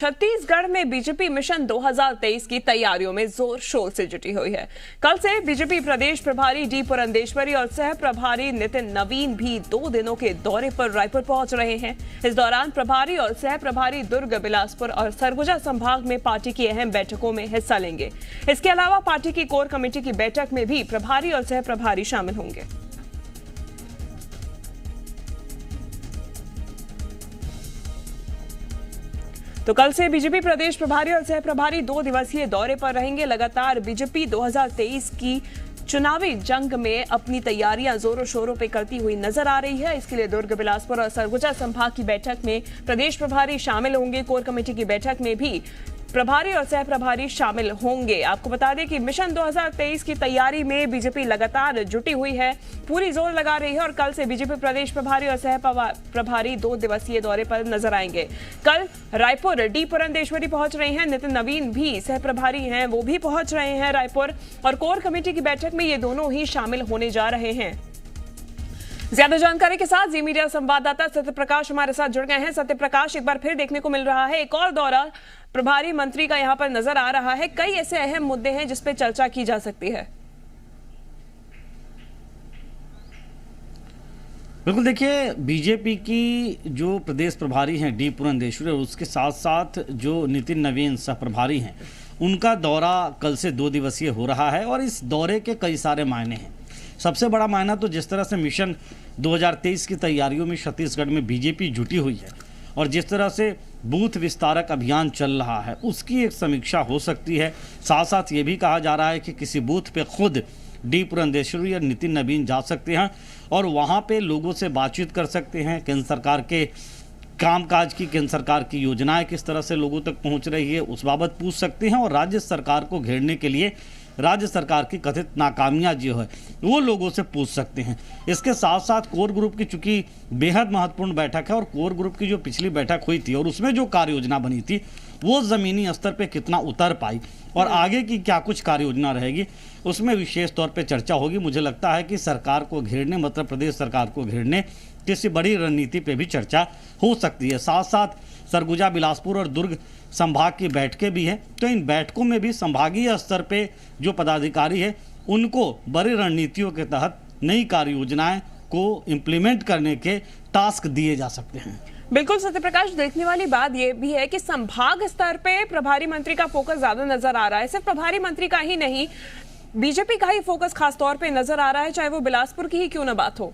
छत्तीसगढ़ में BJP mission 2023 की तैयारियों में जोर शोर से जुटी हुई है। कल से बीजेपी प्रदेश प्रभारी डी पुरंदेश्वरी और सह प्रभारी नितिन नवीन भी 2 दिनों के दौरे पर रायपुर पहुंच रहे हैं। इस दौरान प्रभारी और सह प्रभारी दुर्ग, बिलासपुर और सरगुजा संभाग में पार्टी की अहम बैठकों में हिस्सा लेंगे। इसके अलावा पार्टी की कोर कमेटी की बैठक में भी प्रभारी और सह प्रभारी शामिल होंगे। तो कल से बीजेपी प्रदेश प्रभारी और सह प्रभारी 2 दिवसीय दौरे पर रहेंगे। लगातार बीजेपी 2023 की चुनावी जंग में अपनी तैयारियां जोरों शोरों पे करती हुई नजर आ रही है। इसके लिए दुर्ग, बिलासपुर और सरगुजा संभाग की बैठक में प्रदेश प्रभारी शामिल होंगे। कोर कमेटी की बैठक में भी प्रभारी और सह प्रभारी शामिल होंगे। आपको बता दें कि मिशन 2023 की तैयारी में बीजेपी लगातार जुटी हुई है, पूरी जोर लगा रही है और कल से बीजेपी प्रदेश प्रभारी और सह प्रभारी 2 दिवसीय दौरे पर नजर आएंगे। कल रायपुर डी पुरंदेश्वरी पहुंच रहे हैं, नितिन नवीन भी सह प्रभारी हैं, वो भी पहुंच रहे हैं रायपुर और कोर कमेटी की बैठक में ये दोनों ही शामिल होने जा रहे हैं। ज्यादा जानकारी के साथ जी मीडिया संवाददाता सत्य प्रकाश हमारे साथ जुड़ गए हैं। सत्य प्रकाश, एक बार फिर देखने को मिल रहा है एक और दौरा प्रभारी मंत्री का यहां पर नजर आ रहा है। कई ऐसे अहम मुद्दे हैं जिस पे चर्चा की जा सकती है। बिल्कुल, देखिए बीजेपी की जो प्रदेश प्रभारी हैं डी पुरंदेश्वरी और उसके साथ साथ जो नितिन नवीन सह प्रभारी हैं, उनका दौरा कल से 2 दिवसीय हो रहा है और इस दौरे के कई सारे मायने हैं। सबसे बड़ा मायना तो जिस तरह से मिशन 2023 की तैयारियों में छत्तीसगढ़ में बीजेपी जुटी हुई है और जिस तरह से बूथ विस्तारक अभियान चल रहा है, उसकी एक समीक्षा हो सकती है। साथ साथ ये भी कहा जा रहा है कि किसी बूथ पे खुद डी पुरंदेश्वरी और नितिन नवीन जा सकते हैं और वहाँ पे लोगों से बातचीत कर सकते हैं। केंद्र सरकार के कामकाज की, केंद्र सरकार की योजनाएं किस तरह से लोगों तक पहुँच रही है, उस बाबत पूछ सकते हैं और राज्य सरकार को घेरने के लिए राज्य सरकार की कथित नाकामियां जो है वो लोगों से पूछ सकते हैं। इसके साथ साथ कोर ग्रुप की चूंकि बेहद महत्वपूर्ण बैठक है और कोर ग्रुप की जो पिछली बैठक हुई थी और उसमें जो कार्य योजना बनी थी वो ज़मीनी स्तर पे कितना उतर पाई और आगे की क्या कुछ कार्य योजना रहेगी, उसमें विशेष तौर पे चर्चा होगी। मुझे लगता है कि सरकार को घेरने, मतलब प्रदेश सरकार को घेरने किसी बड़ी रणनीति पे भी चर्चा हो सकती है। साथ साथ सरगुजा, बिलासपुर और दुर्ग संभाग की बैठकें भी हैं, तो इन बैठकों में भी संभागीय स्तर पे जो पदाधिकारी है उनको बड़ी रणनीतियों के तहत नई कार्य योजनाएं को इम्प्लीमेंट करने के टास्क दिए जा सकते हैं। बिल्कुल सत्य प्रकाश, देखने वाली बात यह भी है कि संभाग स्तर पे प्रभारी मंत्री का फोकस ज्यादा नजर आ रहा है। सिर्फ प्रभारी मंत्री का ही नहीं, बीजेपी का ही फोकस खास तौर पे नजर आ रहा है, चाहे वो बिलासपुर की ही क्यों ना बात हो।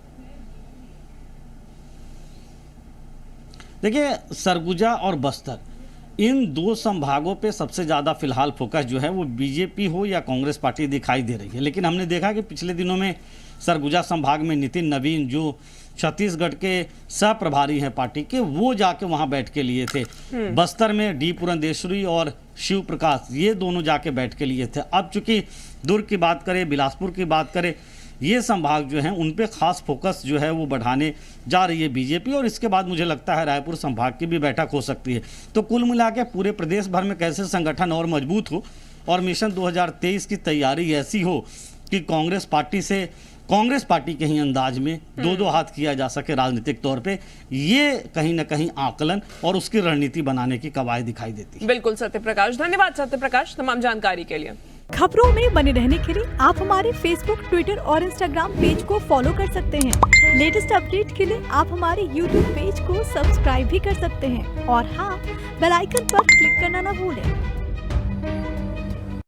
देखिए, सरगुजा और बस्तर, इन 2 संभागों पे सबसे ज़्यादा फिलहाल फोकस जो है वो बीजेपी हो या कांग्रेस पार्टी दिखाई दे रही है। लेकिन हमने देखा कि पिछले दिनों में सरगुजा संभाग में नितिन नवीन जो छत्तीसगढ़ के सह प्रभारी हैं पार्टी के, वो जाके वहाँ बैठ के लिए थे। बस्तर में डी पुरंदेश्वरी और शिव प्रकाश, ये दोनों जाके बैठ के लिए थे। अब चूंकि दुर्ग की बात करें, बिलासपुर की बात करें, ये संभाग जो हैं उन पे खास फोकस जो है वो बढ़ाने जा रही है बीजेपी और इसके बाद मुझे लगता है रायपुर संभाग की भी बैठक हो सकती है। तो कुल मिला के पूरे प्रदेश भर में कैसे संगठन और मजबूत हो और मिशन 2023 की तैयारी ऐसी हो कि कांग्रेस पार्टी के ही अंदाज में 2-2 हाथ किया जा सके राजनीतिक तौर पे, ये कहीं ना कहीं आकलन और उसकी रणनीति बनाने की कवायद दिखाई देती है। बिल्कुल सत्य प्रकाश, धन्यवाद सत्य प्रकाश तमाम जानकारी के लिए। खबरों में बने रहने के लिए आप हमारे फेसबुक, ट्विटर और इंस्टाग्राम पेज को फॉलो कर सकते हैं। लेटेस्ट अपडेट के लिए आप हमारे यूट्यूब पेज को सब्सक्राइब भी कर सकते हैं और हाँ, बेल आइकन पर क्लिक करना न भूलें।